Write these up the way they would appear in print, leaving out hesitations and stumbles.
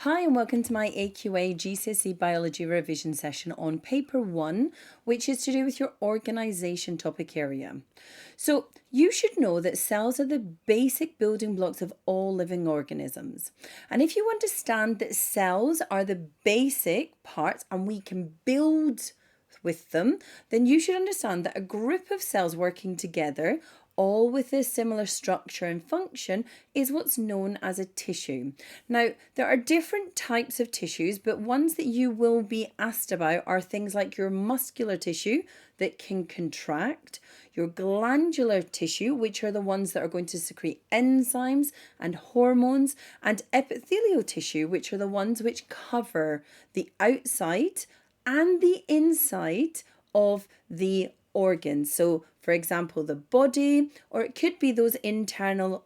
Hi and welcome to my AQA GCSE Biology revision session on paper 1, which is to do with your organisation topic area. So you should know that cells are the basic building blocks of all living organisms. And if you understand that cells are the basic parts and we can build with them, then you should understand that a group of cells working together, all with a similar structure and function, is what's known as a tissue. Now, there are different types of tissues, but ones that you will be asked about are things like your muscular tissue that can contract, your glandular tissue, which are the ones that are going to secrete enzymes and hormones, and epithelial tissue, which are the ones which cover the outside and the inside of the organs. So, for example, the body, or it could be those internal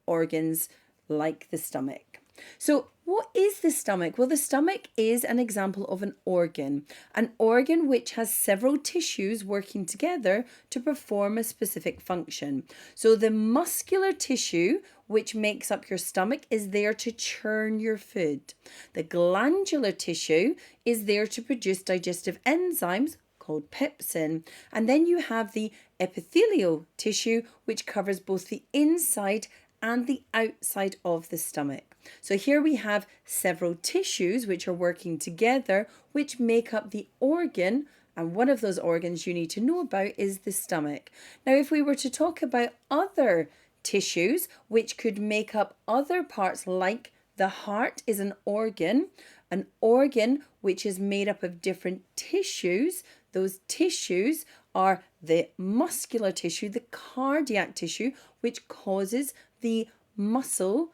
organs like the stomach. So, what is the stomach? Well, the stomach is an example of an organ which has several tissues working together to perform a specific function. So, the muscular tissue, which makes up your stomach, is there to churn your food. The glandular tissue is there to produce digestive enzymes called pepsin. And then you have the epithelial tissue, which covers both the inside and the outside of the stomach. So here we have several tissues which are working together, which make up the organ. And one of those organs you need to know about is the stomach. Now, if we were to talk about other tissues which could make up other parts, like the heart is an organ which is made up of different tissues. Those tissues are the muscular tissue, the cardiac tissue, which causes the muscle,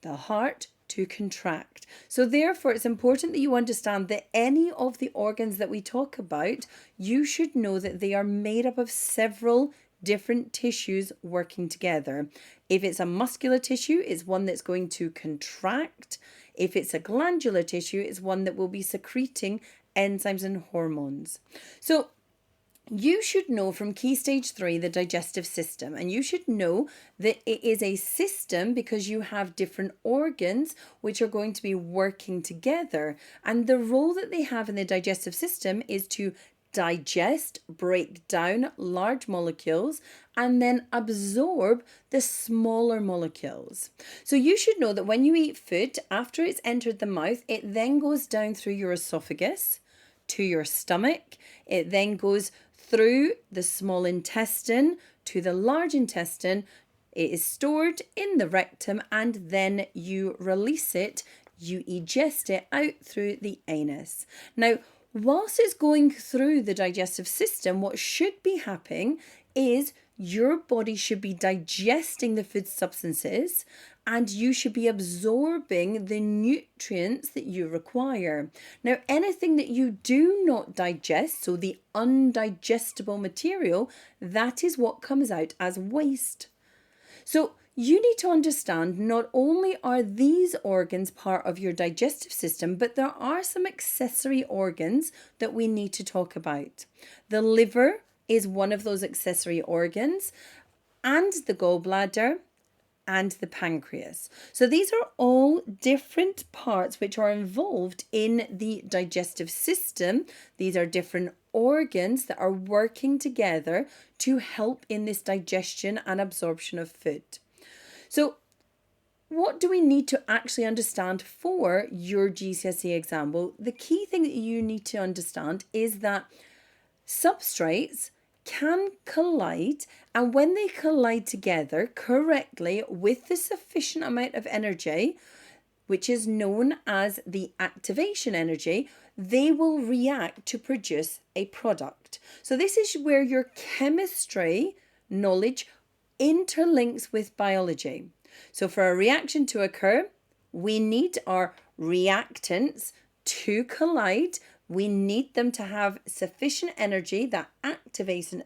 the heart, to contract. So therefore, it's important that you understand that any of the organs that we talk about, you should know that they are made up of several different tissues working together. If it's a muscular tissue, it's one that's going to contract. If it's a glandular tissue, it's one that will be secreting enzymes and hormones. So you should know from Key Stage 3 the digestive system, and you should know that it is a system because you have different organs which are going to be working together, and the role that they have in the digestive system is to digest, break down large molecules, and then absorb the smaller molecules. So you should know that when you eat food, after it's entered the mouth, it then goes down through your esophagus to your stomach. It then goes through the small intestine to the large intestine. It is stored in the rectum, and then you release it, you ingest it out through the anus. Now, whilst it's going through the digestive system, what should be happening is your body should be digesting the food substances, and you should be absorbing the nutrients that you require. Now, anything that you do not digest, so the undigestible material, that is what comes out as waste. So you need to understand not only are these organs part of your digestive system, but there are some accessory organs that we need to talk about. The liver is one of those accessory organs, and the gallbladder, and the pancreas. So these are all different parts which are involved in the digestive system. These are different organs that are working together to help in this digestion and absorption of food. So what do we need to actually understand for your GCSE exam? Well, the key thing that you need to understand is that substrates can collide, and when they collide together correctly with the sufficient amount of energy, which is known as the activation energy, they will react to produce a product. So this is where your chemistry knowledge interlinks with biology. So for a reaction to occur, we need our reactants to collide. We need them to have sufficient energy, that activation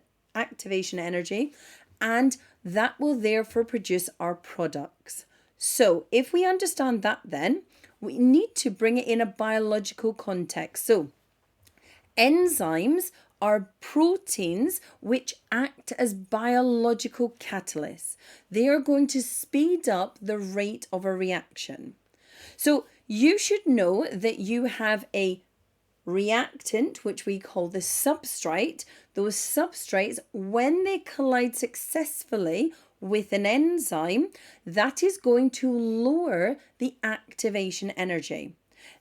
energy, and that will therefore produce our products. So if we understand that, then we need to bring it in a biological context. So enzymes are proteins which act as biological catalysts. They are going to speed up the rate of a reaction. So you should know that you have a reactant, which we call the substrate. Those substrates, when they collide successfully with an enzyme, that is going to lower the activation energy.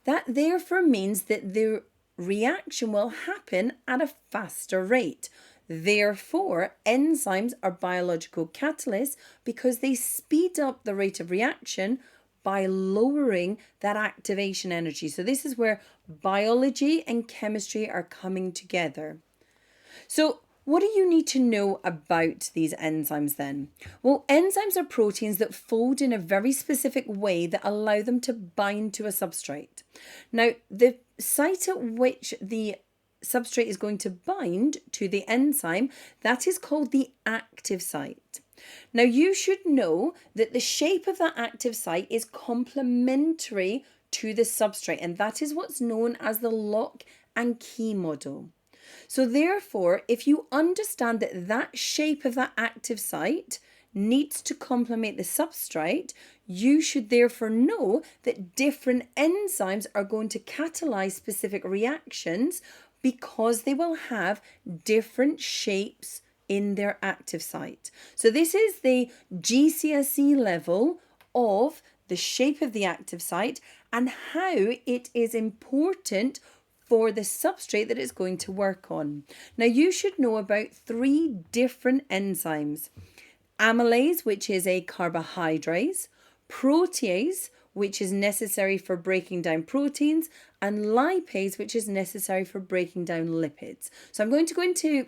That therefore means that the reaction will happen at a faster rate. Therefore, enzymes are biological catalysts because they speed up the rate of reaction by lowering that activation energy. So this is where biology and chemistry are coming together. So what do you need to know about these enzymes then? Well, enzymes are proteins that fold in a very specific way that allow them to bind to a substrate. Now, the site at which the substrate is going to bind to the enzyme, that is called the active site. Now, you should know that the shape of that active site is complementary to the substrate, and that is what's known as the lock and key model. So therefore, if you understand that that shape of that active site needs to complement the substrate, you should therefore know that different enzymes are going to catalyze specific reactions because they will have different shapes in their active site. So this is the GCSE level of the shape of the active site and how it is important for the substrate that it's going to work on. Now you should know about 3 different enzymes. Amylase, which is a carbohydrate, protease, which is necessary for breaking down proteins, and lipase, which is necessary for breaking down lipids. So I'm going to go into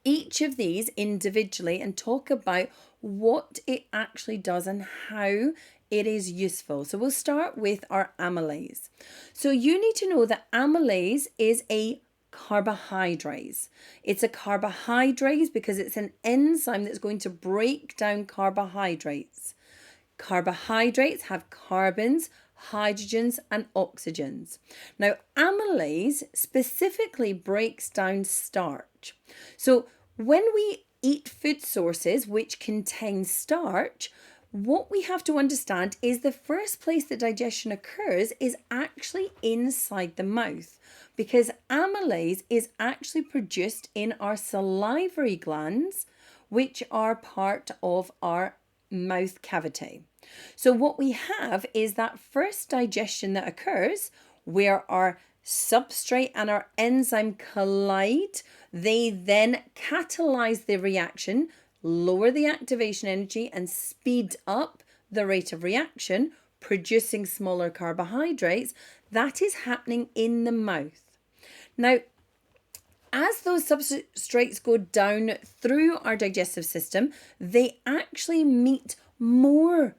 each of these individually and talk about what it actually does and how it is useful. So we'll start with our amylase. So you need to know that amylase is a carbohydrate. It's a carbohydrate because it's an enzyme that's going to break down carbohydrates. Carbohydrates have carbons, hydrogens, and oxygens. Now, amylase specifically breaks down starch. So when we eat food sources which contain starch, what we have to understand is the first place that digestion occurs is actually inside the mouth, because amylase is actually produced in our salivary glands, which are part of our mouth cavity. So what we have is that first digestion that occurs where our substrate and our enzyme collide. They then catalyze the reaction, lower the activation energy, and speed up the rate of reaction, producing smaller carbohydrates. That is happening in the mouth. Now, as those substrates go down through our digestive system, they actually meet more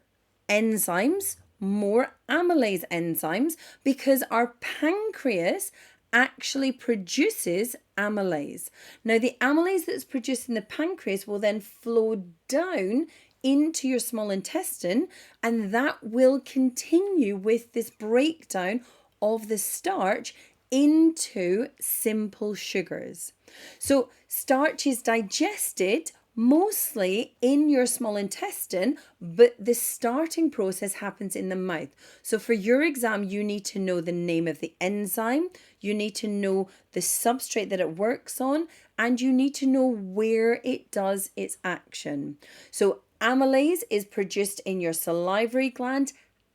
enzymes, more amylase enzymes, because our pancreas actually produces amylase. Now, the amylase that's produced in the pancreas will then flow down into your small intestine, and that will continue with this breakdown of the starch into simple sugars. So starch is digested mostly in your small intestine, but the starting process happens in the mouth. So for your exam, you need to know the name of the enzyme, you need to know the substrate that it works on, and you need to know where it does its action. So amylase is produced in your salivary gland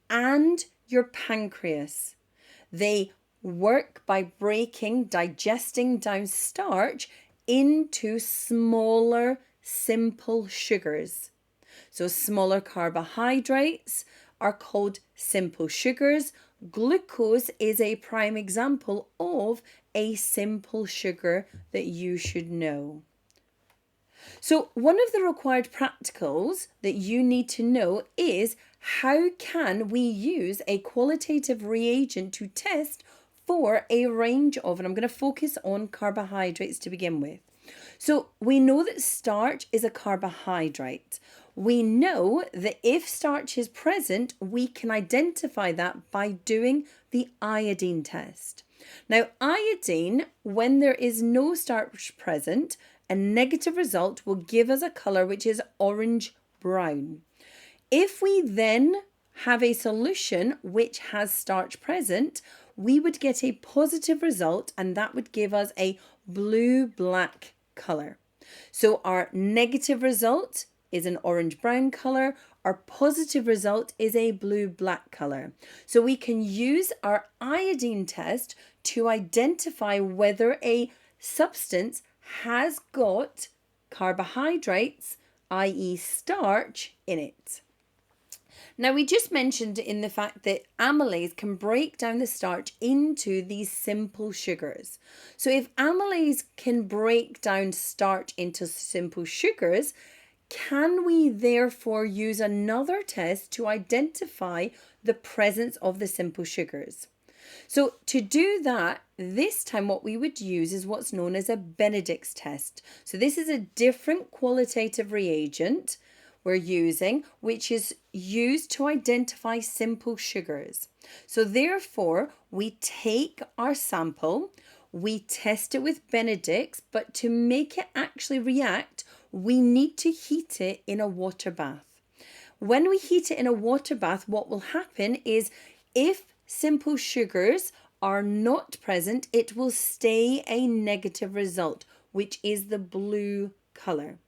and your pancreas. They work by digesting down starch into smaller, simple sugars. So smaller carbohydrates are called simple sugars. Glucose is a prime example of a simple sugar that you should know. So one of the required practicals that you need to know is how can we use a qualitative reagent to test for a range of, and I'm going to focus on carbohydrates to begin with. So we know that starch is a carbohydrate. We know that if starch is present, we can identify that by doing the iodine test. Now, iodine, when there is no starch present, a negative result will give us a colour which is orange-brown. If we then have a solution which has starch present, we would get a positive result, and that would give us a blue-black color. So our negative result is an orange-brown color. Our positive result is a blue-black color. So we can use our iodine test to identify whether a substance has got carbohydrates, i.e. starch, in it. Now, we just mentioned in the fact that amylase can break down the starch into these simple sugars. So if amylase can break down starch into simple sugars, can we therefore use another test to identify the presence of the simple sugars? So to do that, this time what we would use is what's known as a Benedict's test. So this is a different qualitative reagent we're using, which is used to identify simple sugars. So therefore, we take our sample, we test it with Benedict's, but to make it actually react, we need to heat it in a water bath. When we heat it in a water bath, what will happen is if simple sugars are not present, it will stay a negative result, which is the blue color.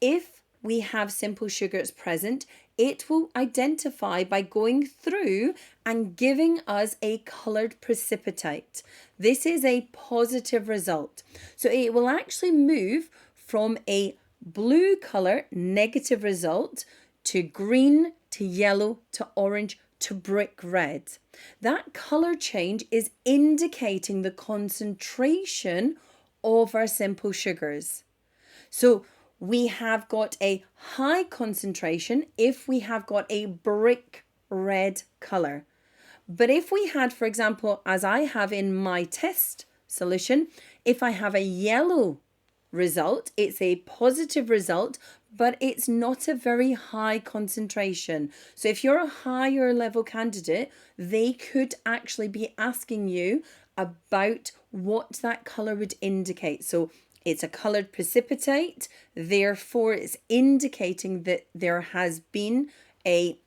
If we have simple sugars present, it will identify by going through and giving us a colored precipitate. This is a positive result. So it will actually move from a blue color negative result to green, to yellow, to orange, to brick red. That color change is indicating the concentration of our simple sugars. So we have got a high concentration if we have got a brick red color. But if we had, for example, as I have in my test solution, if I have a yellow result, it's a positive result, but it's not a very high concentration. So if you're a higher level candidate, they could actually be asking you about what that color would indicate. So it's a colored precipitate, therefore it's indicating that there has been a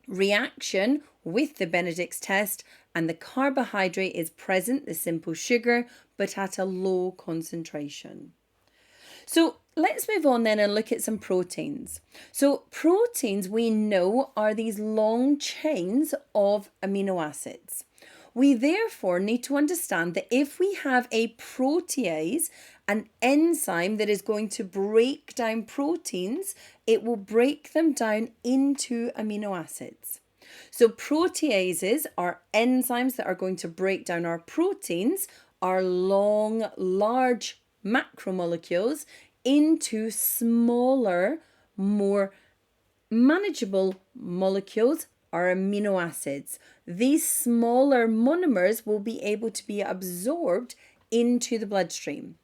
reaction with the Benedict's test and the carbohydrate is present, the simple sugar, but at a low concentration. So let's move on then and look at some proteins. So proteins we know are these long chains of amino acids. We therefore need to understand that if we have a protease, an enzyme that is going to break down proteins, it will break them down into amino acids. So proteases are enzymes that are going to break down our proteins, our long, large macromolecules, into smaller, more manageable molecules, are amino acids. These smaller monomers will be able to be absorbed into the bloodstream.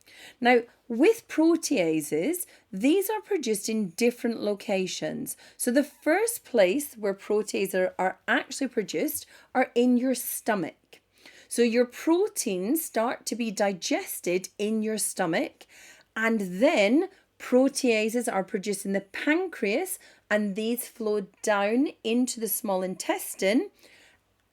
Now, with proteases, these are produced in different locations. So the first place where proteases are actually produced are in your stomach. So your proteins start to be digested in your stomach, and then proteases are produced in the pancreas, and these flow down into the small intestine,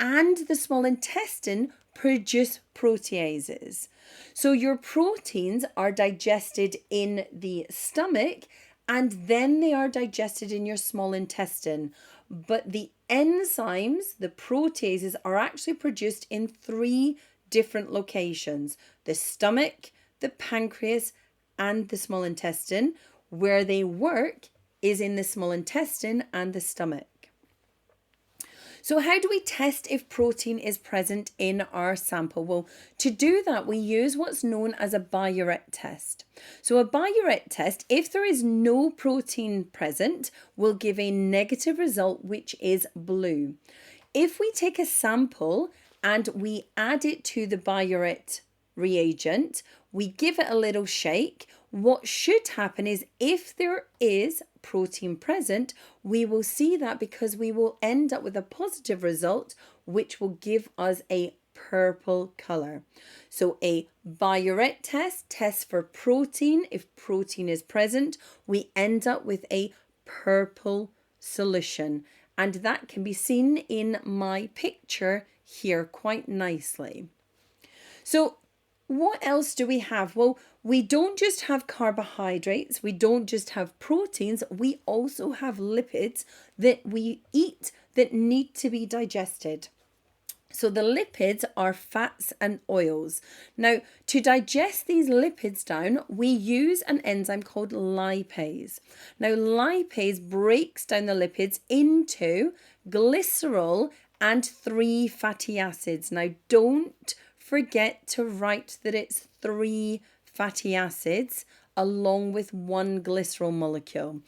and the small intestine produce proteases. So your proteins are digested in the stomach, and then they are digested in your small intestine. But the enzymes, the proteases, are actually produced in 3 different locations: the stomach, the pancreas, and the small intestine. Where they work is in the small intestine and the stomach. So how do we test if protein is present in our sample? Well, to do that, we use what's known as a Biuret test. So a Biuret test, if there is no protein present, will give a negative result, which is blue. If we take a sample and we add it to the Biuret reagent, we give it a little shake, what should happen is if there is protein present, we will see that because we will end up with a positive result, which will give us a purple color. So a Biuret test tests for protein. If protein is present, we end up with a purple solution. and that can be seen in my picture here quite nicely. So what else do we have? Well, we don't just have carbohydrates, we don't just have proteins, we also have lipids that we eat that need to be digested. So the lipids are fats and oils. Now, to digest these lipids down, we use an enzyme called lipase. Now, lipase breaks down the lipids into glycerol and 3 fatty acids. Now, don't forget to write that it's 3 fatty acids along with 1 glycerol molecule.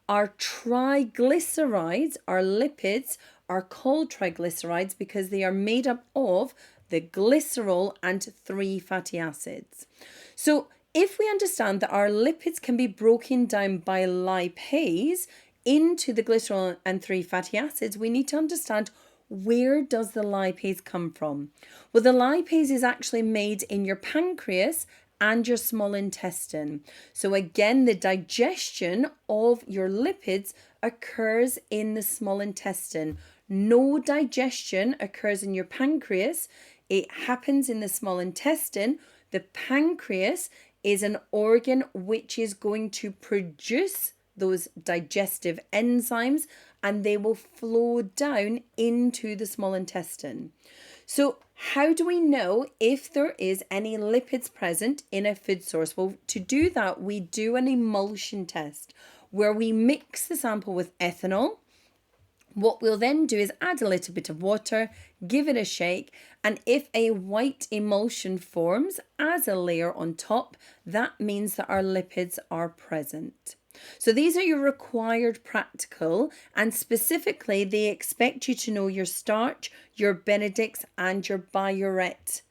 Our triglycerides, our lipids, are called triglycerides because they are made up of the glycerol and 3 fatty acids. So if we understand that our lipids can be broken down by lipase into the glycerol and 3 fatty acids, we need to understand, where does the lipase come from? Well, the lipase is actually made in your pancreas and your small intestine. So again, the digestion of your lipids occurs in the small intestine. No digestion occurs in your pancreas. It happens in the small intestine. The pancreas is an organ which is going to produce those digestive enzymes, and they will flow down into the small intestine. So how do we know if there is any lipids present in a food source? Well, to do that, we do an emulsion test where we mix the sample with ethanol. What we'll then do is add a little bit of water, give it a shake, and if a white emulsion forms as a layer on top, that means that our lipids are present. So these are your required practical, and specifically they expect you to know your starch, your Benedict's and your Biuret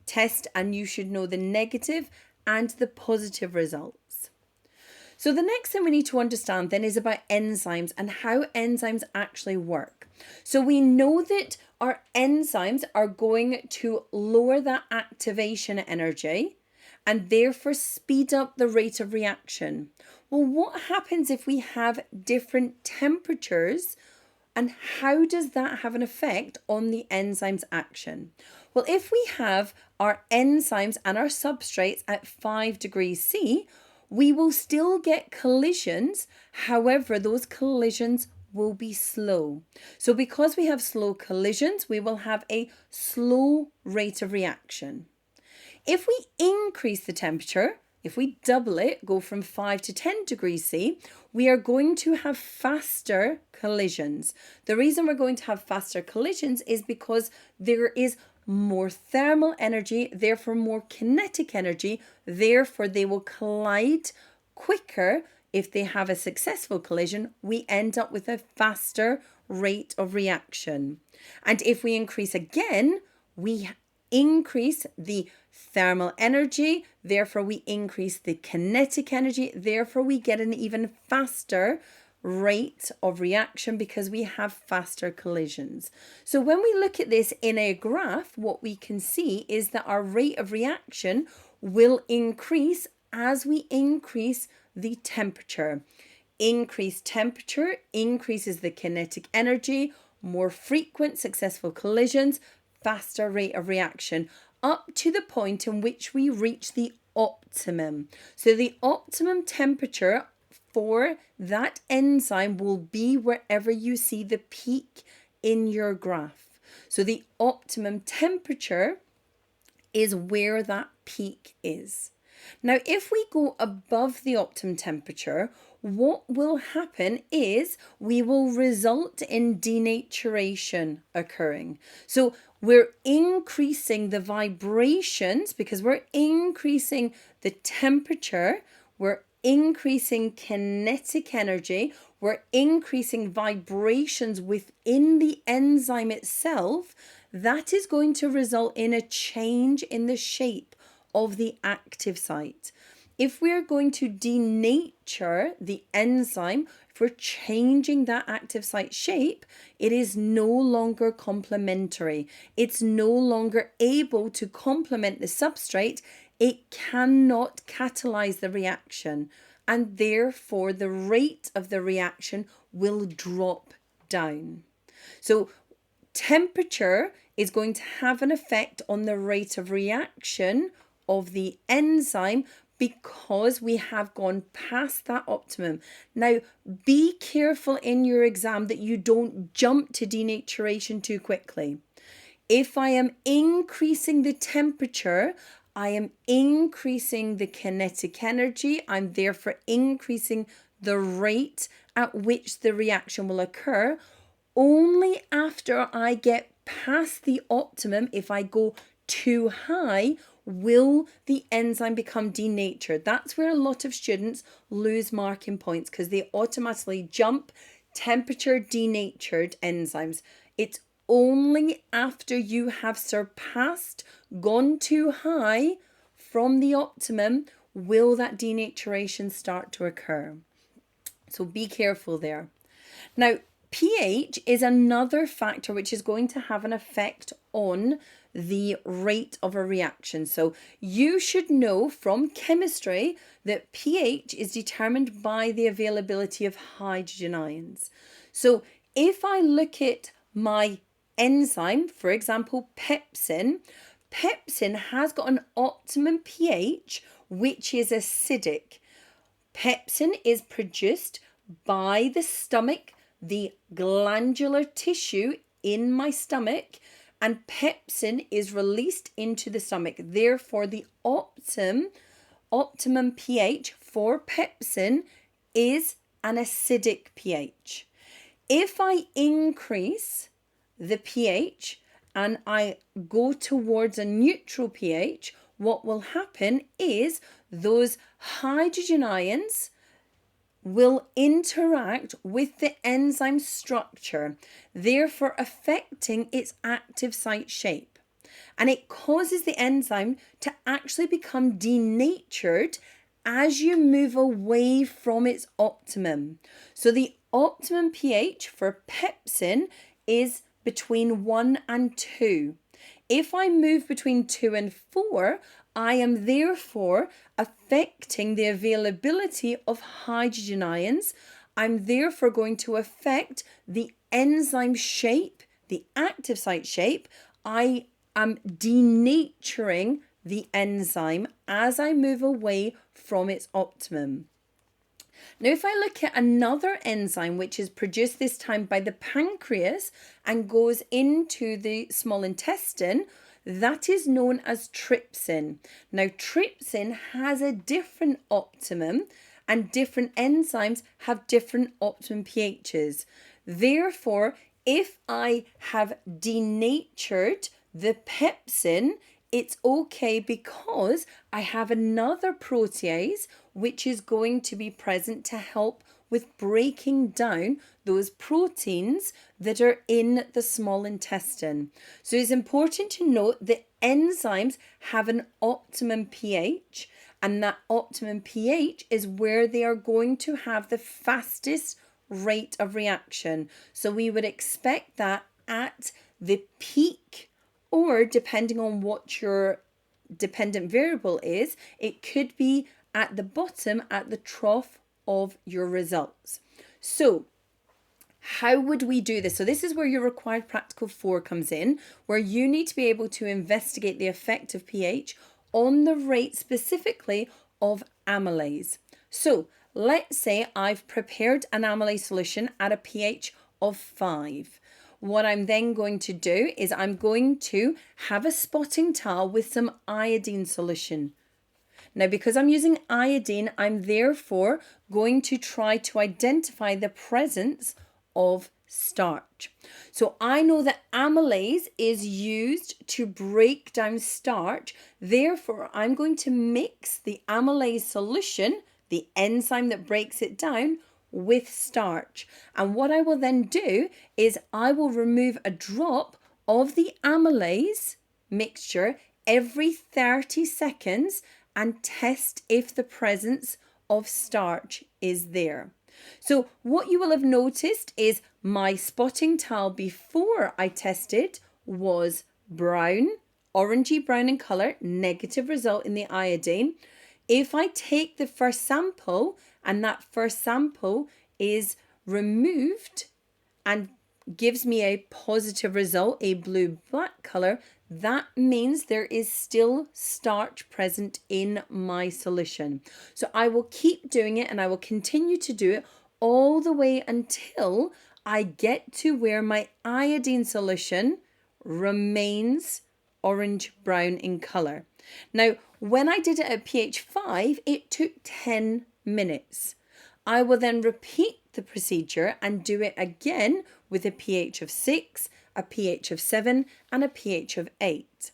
test, and you should know the negative and the positive results. So the next thing we need to understand then is about enzymes and how enzymes actually work. So we know that our enzymes are going to lower that activation energy and therefore speed up the rate of reaction. Well, what happens if we have different temperatures, and how does that have an effect on the enzyme's action? Well, if we have our enzymes and our substrates at 5 degrees C, we will still get collisions. However, those collisions will be slow. So because we have slow collisions, we will have a slow rate of reaction. If we increase the temperature, if we double it, go from 5 to 10 degrees C, we are going to have faster collisions. The reason we're going to have faster collisions is because there is more thermal energy, therefore more kinetic energy, therefore they will collide quicker. If they have a successful collision, we end up with a faster rate of reaction. And if we increase again, we increase the thermal energy, therefore we increase the kinetic energy, therefore we get an even faster rate of reaction because we have faster collisions. So when we look at this in a graph, what we can see is that our rate of reaction will increase as we increase the temperature. Increased temperature increases the kinetic energy, more frequent successful collisions, faster rate of reaction, up to the point in which we reach the optimum. So the optimum temperature for that enzyme will be wherever you see the peak in your graph. So the optimum temperature is where that peak is. Now, if we go above the optimum temperature, what will happen is we will result in denaturation occurring. So we're increasing the vibrations because we're increasing the temperature, we're increasing kinetic energy, we're increasing vibrations within the enzyme itself. That is going to result in a change in the shape of the active site. If we're going to denature the enzyme, if we're changing that active site shape, it is no longer complementary. It's no longer able to complement the substrate. It cannot catalyze the reaction, and therefore the rate of the reaction will drop down. So temperature is going to have an effect on the rate of reaction of the enzyme because we have gone past that optimum. Now, be careful in your exam that you don't jump to denaturation too quickly. If I am increasing the temperature, I am increasing the kinetic energy. I'm therefore increasing the rate at which the reaction will occur. Only after I get past the optimum, if I go too high, will the enzyme become denatured. That's where a lot of students lose marking points because they automatically jump temperature denatured enzymes. It's only after you have surpassed, gone too high from the optimum, will that denaturation start to occur. So be careful there. Now, pH is another factor which is going to have an effect on the rate of a reaction. So you should know from chemistry that pH is determined by the availability of hydrogen ions. So if I look at my enzyme, for example, pepsin has got an optimum pH which is acidic. Pepsin is produced by the stomach, the glandular tissue in my stomach, and pepsin is released into the stomach. Therefore, the optimum pH for pepsin is an acidic pH. If I increase the pH and I go towards a neutral pH, what will happen is those hydrogen ions will interact with the enzyme structure, therefore affecting its active site shape. And it causes the enzyme to actually become denatured as you move away from its optimum. So the optimum pH for pepsin is between 1 and 2. If I move between 2 and 4, I am therefore affecting the availability of hydrogen ions. I'm therefore going to affect the enzyme shape, the active site shape. I am denaturing the enzyme as I move away from its optimum. Now, if I look at another enzyme which is produced this time by the pancreas and goes into the small intestine, that is known as trypsin. Now, trypsin has a different optimum and different enzymes have different optimum pHs. Therefore, if I have denatured the pepsin, it's okay because I have another protease which is going to be present to help with breaking down those proteins that are in the small intestine. So it's important to note that enzymes have an optimum pH, and that optimum pH is where they are going to have the fastest rate of reaction. So we would expect that at the peak, or depending on what your dependent variable is, it could be at the bottom, at the trough of your results. So how would we do this? So this is where your required practical 4 comes in, where you need to be able to investigate the effect of pH on the rate specifically of amylase. So let's say I've prepared an amylase solution at a pH of 5. What I'm then going to do is I'm going to have a spotting towel with some iodine solution. Now, because I'm using iodine, I'm therefore going to try to identify the presence of starch. So I know that amylase is used to break down starch. Therefore, I'm going to mix the amylase solution, the enzyme that breaks it down, with starch. And what I will then do is I will remove a drop of the amylase mixture every 30 seconds and test if the presence of starch is there. So what you will have noticed is my spotting towel before I tested was brown, orangey brown in colour, negative result in the iodine. If I take the first sample and that first sample is removed and gives me a positive result, a blue-black color, that means there is still starch present in my solution. So I will keep doing it and I will continue to do it all the way until I get to where my iodine solution remains orange-brown in color. Now, when I did it at pH 5, it took 10 minutes. I will then repeat the procedure and do it again with a pH of 6, a pH of 7, and a pH of 8.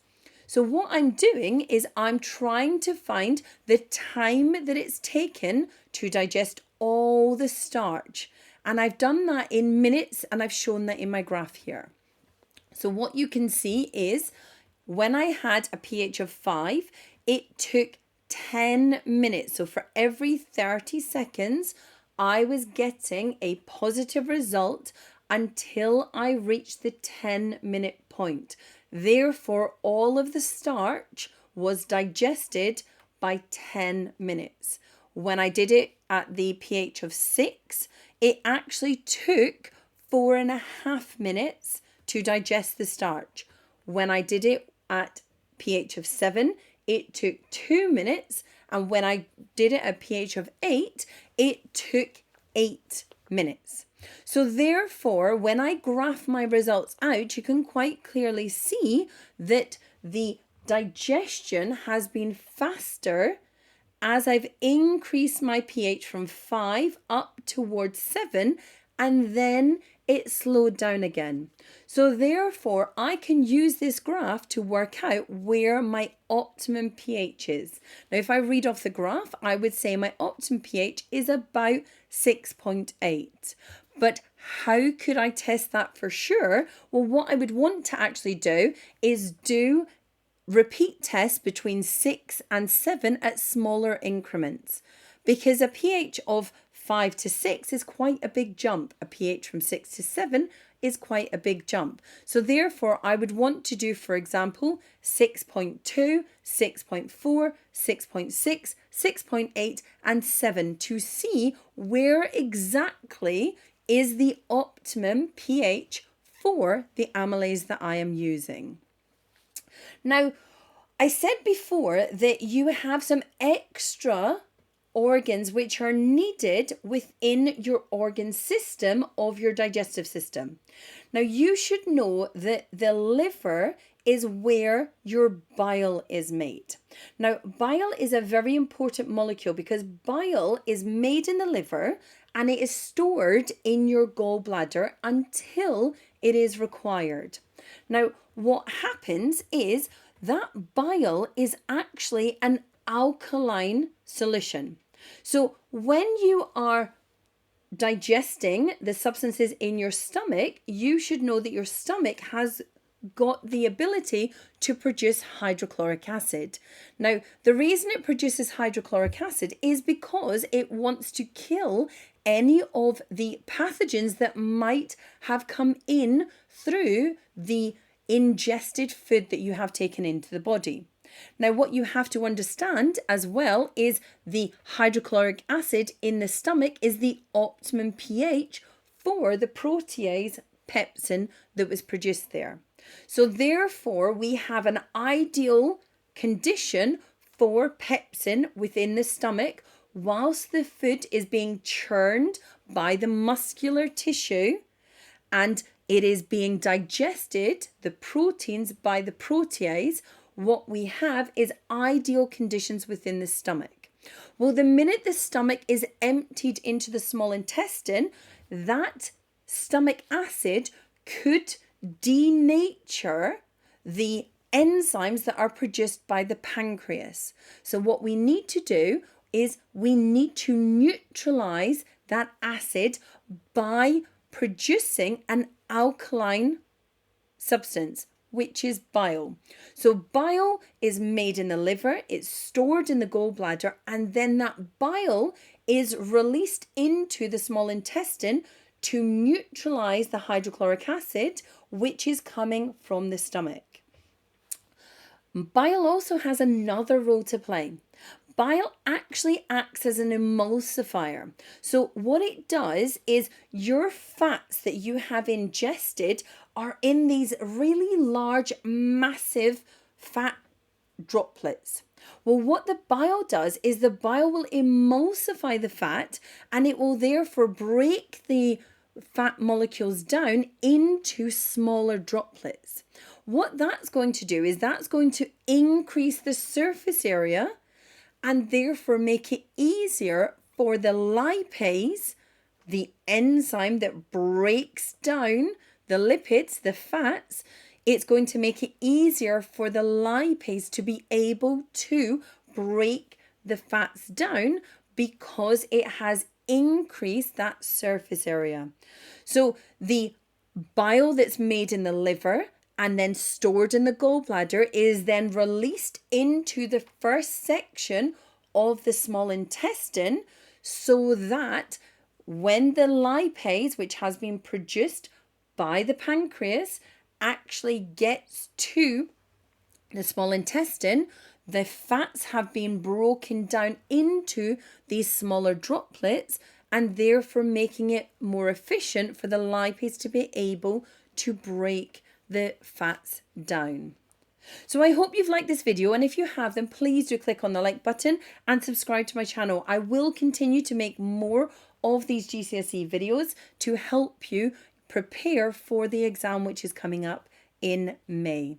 So what I'm doing is I'm trying to find the time that it's taken to digest all the starch. And I've done that in minutes, and I've shown that in my graph here. So what you can see is when I had a pH of 5, it took 10 minutes. So for every 30 seconds, I was getting a positive result until I reached the 10-minute point. Therefore, all of the starch was digested by 10 minutes. When I did it at the pH of 6, it actually took 4.5 minutes to digest the starch. When I did it at pH of 7, it took 2 minutes. And when I did it at pH of 8, it took 8 minutes. So therefore, when I graph my results out, you can quite clearly see that the digestion has been faster as I've increased my pH from 5 up towards 7, and then it slowed down again. So therefore, I can use this graph to work out where my optimum pH is. Now, if I read off the graph, I would say my optimum pH is about 6.8. But how could I test that for sure? Well, what I would want to actually do is do repeat tests between 6 and 7 at smaller increments, because a pH of 5 to 6 is quite a big jump. A pH from 6 to 7 is quite a big jump. So therefore, I would want to do, for example, 6.2, 6.4, 6.6, 6.8, and 7 to see where exactly is the optimum pH for the amylase that I am using. Now, I said before that you have some extra organs which are needed within your organ system of your digestive system. Now, you should know that the liver is where your bile is made. Now, bile is a very important molecule because bile is made in the liver and it is stored in your gallbladder until it is required. Now, what happens is that bile is actually an alkaline solution. So when you are digesting the substances in your stomach, you should know that your stomach has got the ability to produce hydrochloric acid. Now, the reason it produces hydrochloric acid is because it wants to kill any of the pathogens that might have come in through the ingested food that you have taken into the body. Now, what you have to understand as well is the hydrochloric acid in the stomach is the optimum pH for the protease pepsin that was produced there. So therefore, we have an ideal condition for pepsin within the stomach whilst the food is being churned by the muscular tissue and it is being digested, the proteins, by the protease. What we have is ideal conditions within the stomach. Well, the minute the stomach is emptied into the small intestine, that stomach acid could denature the enzymes that are produced by the pancreas. So what we need to do is we need to neutralize that acid by producing an alkaline substance, which is bile. So bile is made in the liver, it's stored in the gallbladder, and then that bile is released into the small intestine to neutralize the hydrochloric acid, which is coming from the stomach. Bile also has another role to play. bile actually acts as an emulsifier. So what it does is your fats that you have ingested are in these really large, massive fat droplets. Well, what the bile does is the bile will emulsify the fat, and it will therefore break the fat molecules down into smaller droplets. What that's going to do is that's going to increase the surface area and therefore make it easier for the lipase, the enzyme that breaks down the lipids, the fats. It's going to make it easier for the lipase to be able to break the fats down because it has increased that surface area. So the bile that's made in the liver and then stored in the gallbladder is then released into the first section of the small intestine, so that when the lipase, which has been produced by the pancreas, actually gets to the small intestine, the fats have been broken down into these smaller droplets, and therefore making it more efficient for the lipase to be able to break the fats down. So I hope you've liked this video, and if you have, then please do click on the like button and subscribe to my channel. I will continue to make more of these GCSE videos to help you prepare for the exam which is coming up in May.